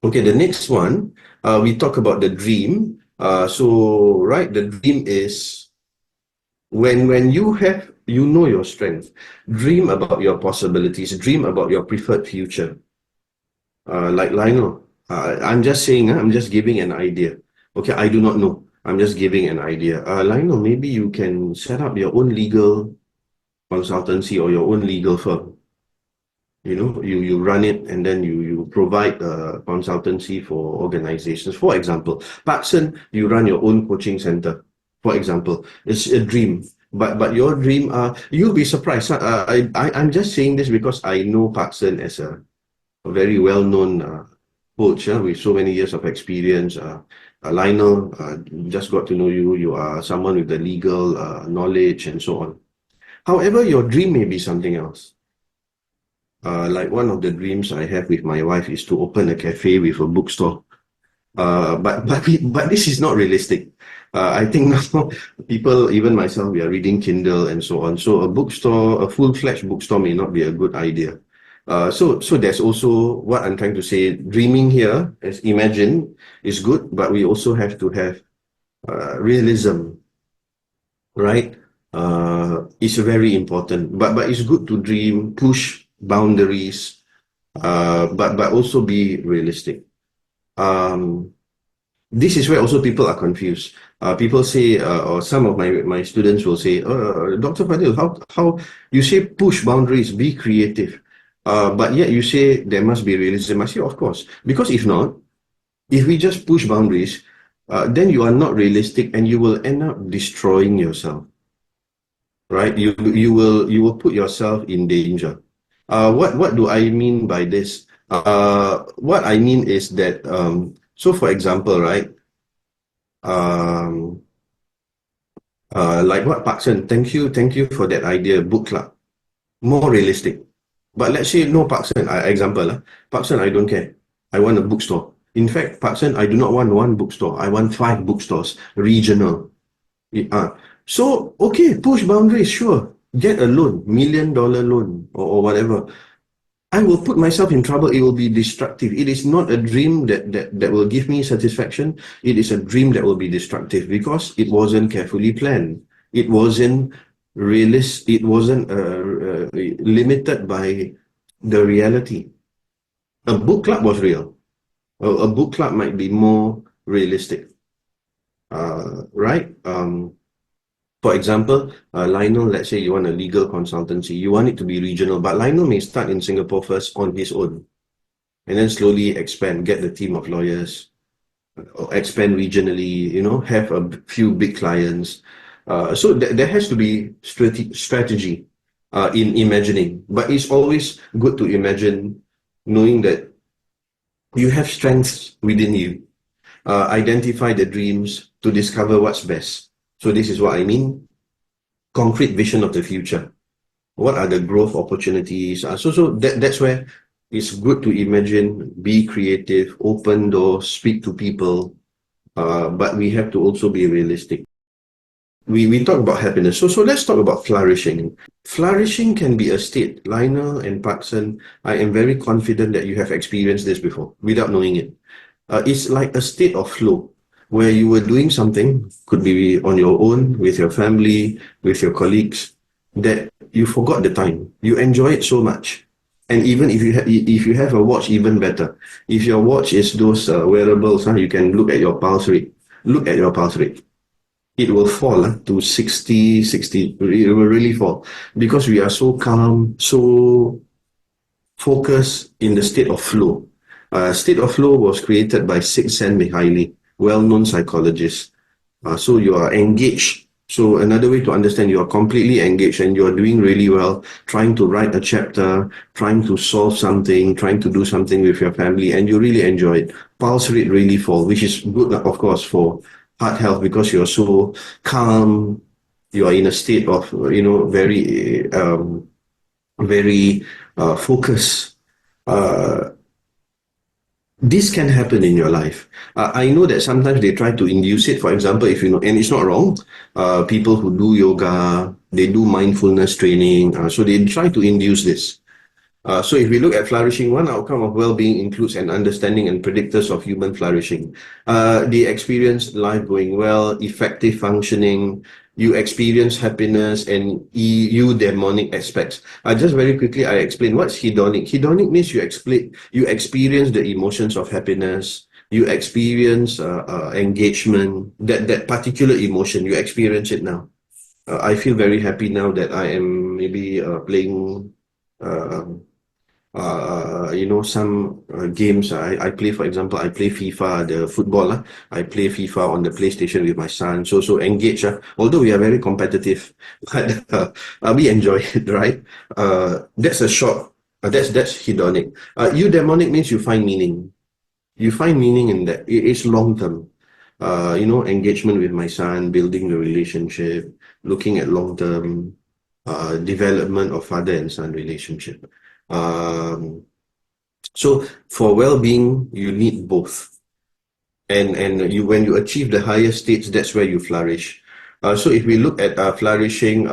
Okay, the next one, we talk about the dream. Right, the dream is when you know your strength, dream about your possibilities, dream about your preferred future. Like Lionel, I'm just saying, I'm just giving an idea. Okay, I do not know. I'm just giving an idea. Lionel, maybe you can set up your own legal consultancy or your own legal firm. You run it, and then you provide consultancy for organizations. For example, Patson, you run your own coaching center. For example, it's a dream. But your dream, you'll be surprised. I'm just saying this because I know Patson as a very well-known coach, with so many years of experience. Lionel, just got to know you. You are someone with the legal knowledge and so on. However, your dream may be something else. Like one of the dreams I have with my wife is to open a cafe with a bookstore. But this is not realistic. I think now people, even myself, we are reading Kindle and so on. So a bookstore, a full-fledged bookstore may not be a good idea. So there's also what I'm trying to say. Dreaming here, as imagine, is good, but we also have to have realism, right? It's very important. But it's good to dream, push boundaries, but also be realistic. Um, this is where also people are confused. People say, or some of my students will say, Dr. Fadhil, how you say push boundaries, be creative, but yet you say there must be realism. I say, of course, because if not, if we just push boundaries, then you are not realistic and you will end up destroying yourself, right? You will put yourself in danger. What do I mean by this? What I mean is that so for example, right? Um, like what Parkson, thank you for that idea, book club, more realistic. But let's say no Parkson, example, Parkson, I don't care. I want a bookstore. In fact, Parkson, I do not want one bookstore. I want 5 bookstores, regional. So, okay, push boundaries, sure. Get a loan, $1 million loan or whatever. I will put myself in trouble. It will be destructive. It is not a dream that will give me satisfaction. It is a dream that will be destructive because it wasn't carefully planned. It wasn't It wasn't limited by the reality. A book club was real. A book club might be more realistic, right? For example, Lionel, let's say you want a legal consultancy, you want it to be regional, but Lionel may start in Singapore first on his own and then slowly expand, get the team of lawyers, or expand regionally, have a few big clients. So there has to be strategy in imagining, but it's always good to imagine knowing that you have strengths within you. Identify the dreams to discover what's best. So this is what I mean. Concrete vision of the future. What are the growth opportunities? That's where it's good to imagine, be creative, open doors, speak to people, but we have to also be realistic. We talk about happiness. So let's talk about flourishing. Flourishing can be a state. Lionel and Parkson, I am very confident that you have experienced this before without knowing it. It's like a state of flow where you were doing something, could be on your own, with your family, with your colleagues, that you forgot the time. You enjoy it so much. And even if you have a watch, even better. If your watch is those wearables, you can look at your pulse rate. Look at your pulse rate. It will fall to 60. It will really fall because we are so calm, so focused in the state of flow. State of flow was created by Csikszentmihalyi, well-known psychologist. So you are engaged. So another way to understand, you are completely engaged and you are doing really well, trying to write a chapter, trying to solve something, trying to do something with your family, and you really enjoy it. Pulse rate really fall, which is good, of course, for heart health because you're so calm. You are in a state of, very focused. This can happen in your life. I know that sometimes they try to induce it. For example, if you know, and it's not wrong, people who do yoga, they do mindfulness training, so they try to induce this. So if we look at flourishing, one outcome of well-being includes an understanding and predictors of human flourishing. They experience life going well, effective functioning, you experience happiness and eudaimonic aspects. Just very quickly, I explain what's hedonic. Hedonic means you experience the emotions of happiness, you experience engagement, that particular emotion, you experience it now. I feel very happy now that I am maybe playing uh, some games I play. For example, I play FIFA, the football. I play FIFA on the PlayStation with my son. So engage. Although we are very competitive, but we enjoy it, right? That's a short. That's hedonic. Eudaimonic means you find meaning. You find meaning in that. It's long term. Engagement with my son, building the relationship, looking at long term development of father and son relationship. Um, so for well-being, you need both. And when you achieve the higher states, that's where you flourish. So if we look at flourishing,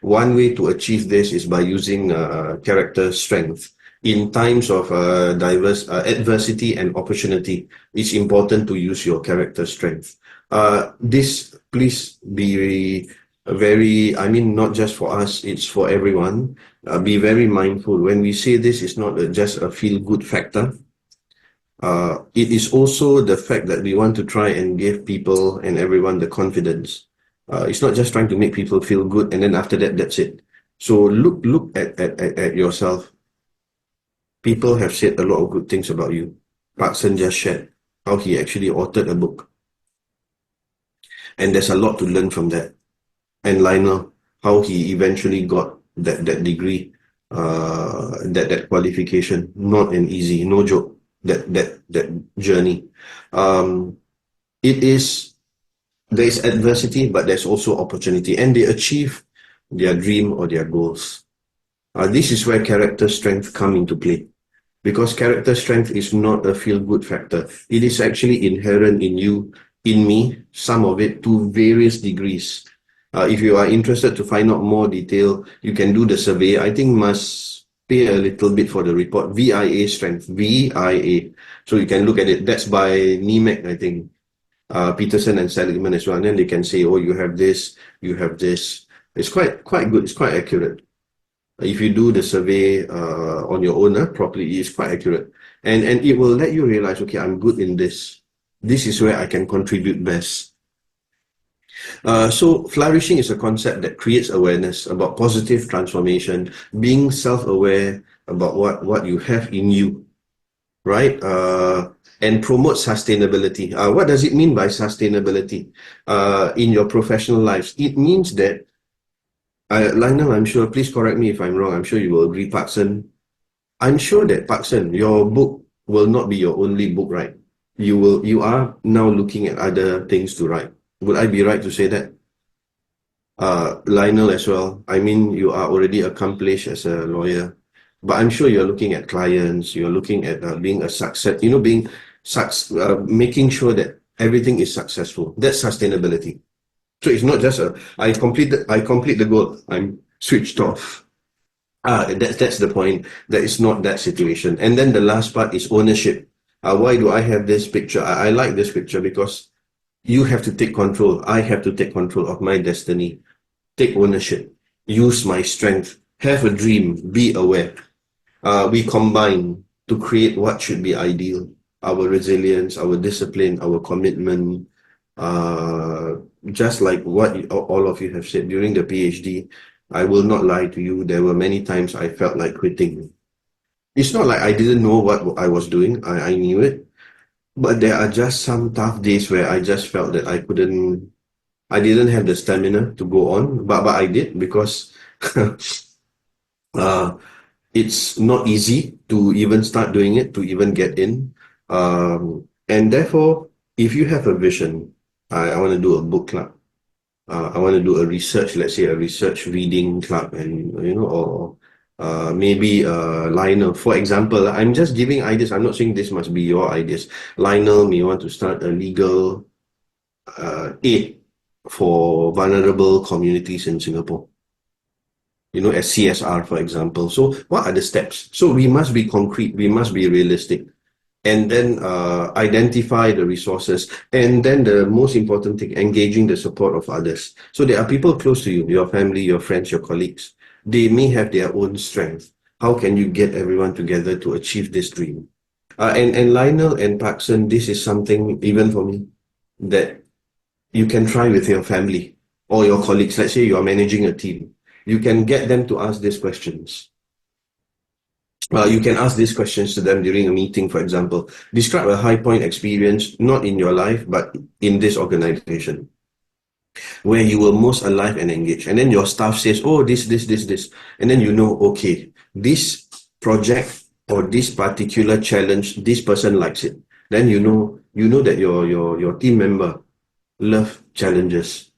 one way to achieve this is by using character strength. In times of adversity and opportunity, it's important to use your character strength. This, please be very, I mean, not just for us, it's for everyone. Be very mindful. When we say this, it's not just a feel-good factor. It is also the fact that we want to try and give people and everyone the confidence. It's not just trying to make people feel good and then after that, that's it. So look at yourself. People have said a lot of good things about you. Park Sen just shared how he actually authored a book. And there's a lot to learn from that. And Lionel, how he eventually got that degree, that qualification. Not an easy, no joke, that journey. There is adversity, but there's also opportunity, and they achieve their dream or their goals. This is where character strength come into play, because character strength is not a feel-good factor. It is actually inherent in you, in me, some of it to various degrees. If you are interested to find out more detail, you can do the survey. I think must pay a little bit for the report. VIA strength, VIA. So you can look at it. That's by NEMAC, I think. Peterson and Seligman as well. And then they can say, oh, you have this, you have this. It's quite good. It's quite accurate. If you do the survey on your own properly, it's quite accurate. And it will let you realize, okay, I'm good in this. This is where I can contribute best. So flourishing is a concept that creates awareness about positive transformation, being self-aware about what you have in you, right? And promote sustainability. What does it mean by sustainability in your professional lives? It means that, Lionel, I'm sure, please correct me if I'm wrong, I'm sure you will agree, Park Sen. I'm sure that, Park Sen, your book will not be your only book, right? You are now looking at other things to write. Would I be right to say that? Lionel as well. I mean, you are already accomplished as a lawyer, but I'm sure you're looking at clients, you're looking at being a success, making sure that everything is successful. That's sustainability. So it's not just I complete the goal, I'm switched off. That's the point. That is not that situation. And then the last part is ownership. Why do I have this picture? I like this picture because you have to take control. I have to take control of my destiny. Take ownership. Use my strength. Have a dream. Be aware. We combine to create what should be ideal. Our resilience, our discipline, our commitment. Just like what all of you have said during the PhD, I will not lie to you. There were many times I felt like quitting. It's not like I didn't know what I was doing. I knew it. But there are just some tough days where I just felt that I didn't have the stamina to go on, but I did because it's not easy to even start doing it, to even get in. And therefore, if you have a vision, I want to do a book club. I want to do a research, let's say a research reading club, and or maybe Lionel, for example, I'm just giving ideas. I'm not saying this must be your ideas. Lionel may want to start a legal aid for vulnerable communities in Singapore. as CSR, for example. So what are the steps? So we must be concrete, we must be realistic, and then identify the resources. And then the most important thing, engaging the support of others. So there are people close to you, your family, your friends, your colleagues. They may have their own strength. How can you get everyone together to achieve this dream? And Lionel and Parkson, this is something, even for me, that you can try with your family or your colleagues. Let's say you are managing a team. You can get them to ask these questions. You can ask these questions to them during a meeting, for example. Describe a high point experience, not in your life, but in this organization, where you were most alive and engaged. And then your staff says, oh, this. And then okay, this project or this particular challenge, this person likes it. Then you know that your team member love challenges.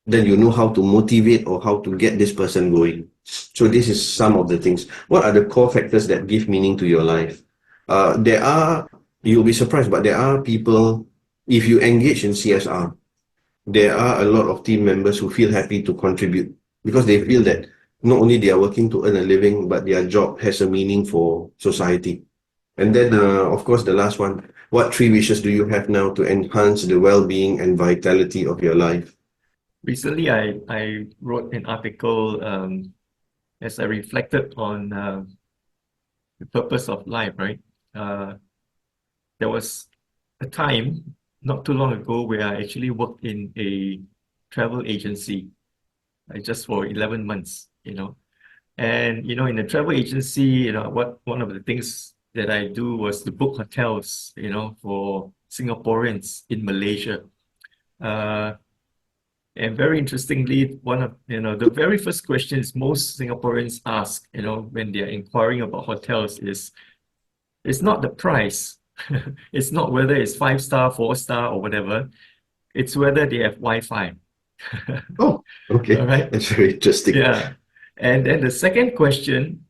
Then you know how to motivate or how to get this person going. So this is some of the things. What are the core factors that give meaning to your life? You'll be surprised, but there are people, if you engage in CSR, there are a lot of team members who feel happy to contribute because they feel that not only they are working to earn a living, but their job has a meaning for society. And then, of course, the last one, what 3 wishes do you have now to enhance the well-being and vitality of your life? Recently, I wrote an article as I reflected on the purpose of life, right? There was a time not too long ago where I actually worked in a travel agency just for 11 months, And, in the travel agency, one of the things that I do was to book hotels, for Singaporeans in Malaysia. And very interestingly, one of the very first questions most Singaporeans ask, when they're inquiring about hotels is, it's not the price. It's not whether it's 5-star, 4-star, or whatever. It's whether they have Wi-Fi. Oh, okay. All right. That's very interesting. Yeah. And then the second question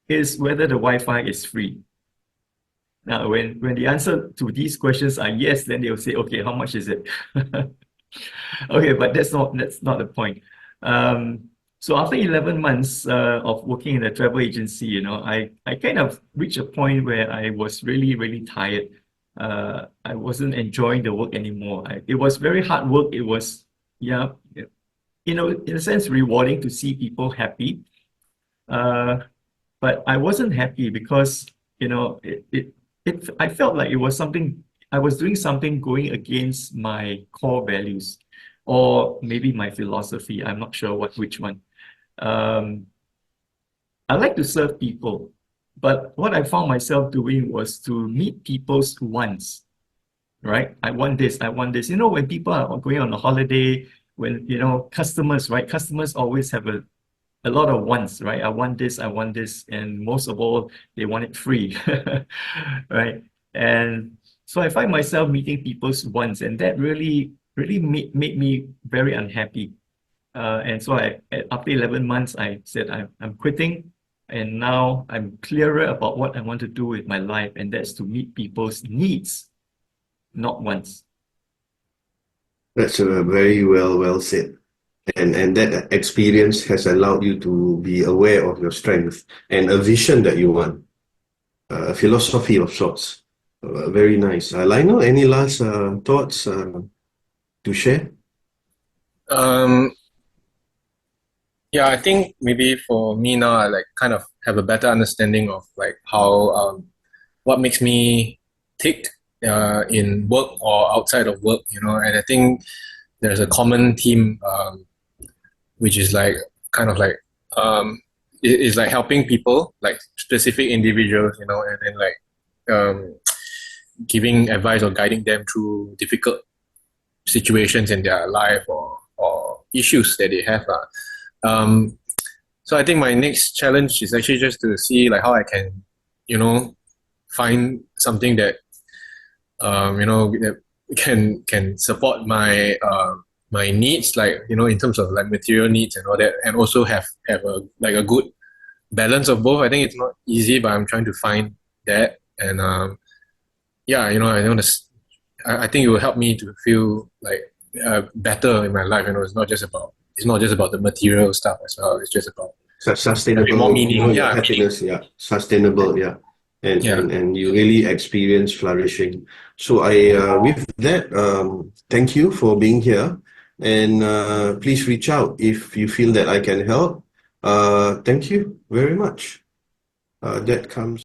is whether the Wi-Fi is free. Now, when the answer to these questions are yes, then they'll say, okay, how much is it? Okay, but that's not the point. So after 11 months of working in a travel agency, I kind of reached a point where I was really, really tired. I wasn't enjoying the work anymore. It was very hard work. It was, in a sense, rewarding to see people happy. But I wasn't happy because, I felt like it was something, I was doing something going against my core values or maybe my philosophy. I'm not sure which one. I like to serve people, but what I found myself doing was to meet people's wants, right? I want this, I want this. When people are going on a holiday, when, customers, right? Customers always have a lot of wants, right? I want this, and most of all, they want it free, right? And so I find myself meeting people's wants, and that really made me very unhappy. And so after 11 months, I said, I'm quitting, and now I'm clearer about what I want to do with my life, and that's to meet people's needs, not wants. That's very well said. And that experience has allowed you to be aware of your strength and a vision that you want, a philosophy of sorts. Very nice. Lionel, any last thoughts to share? Yeah, I think maybe for me now, I kind of have a better understanding of how what makes me tick in work or outside of work, and I think there's a common theme which is kind of it is helping people, specific individuals, and then giving advice or guiding them through difficult situations in their life or issues that they have. So I think my next challenge is actually just to see how I can, find something that that can support my my needs, in terms of material needs and all that, and also have a good balance of both. I think it's not easy, but I'm trying to find that. And I think it will help me to feel better in my life. It's not just about it's not just about the material stuff as well. It's just about Sustainable, more meaning. your Yeah, happiness, yeah, sustainable, yeah, and Yeah. and you really experience flourishing. So with that, thank you for being here, and please reach out if you feel that I can help. Thank you very much. That comes.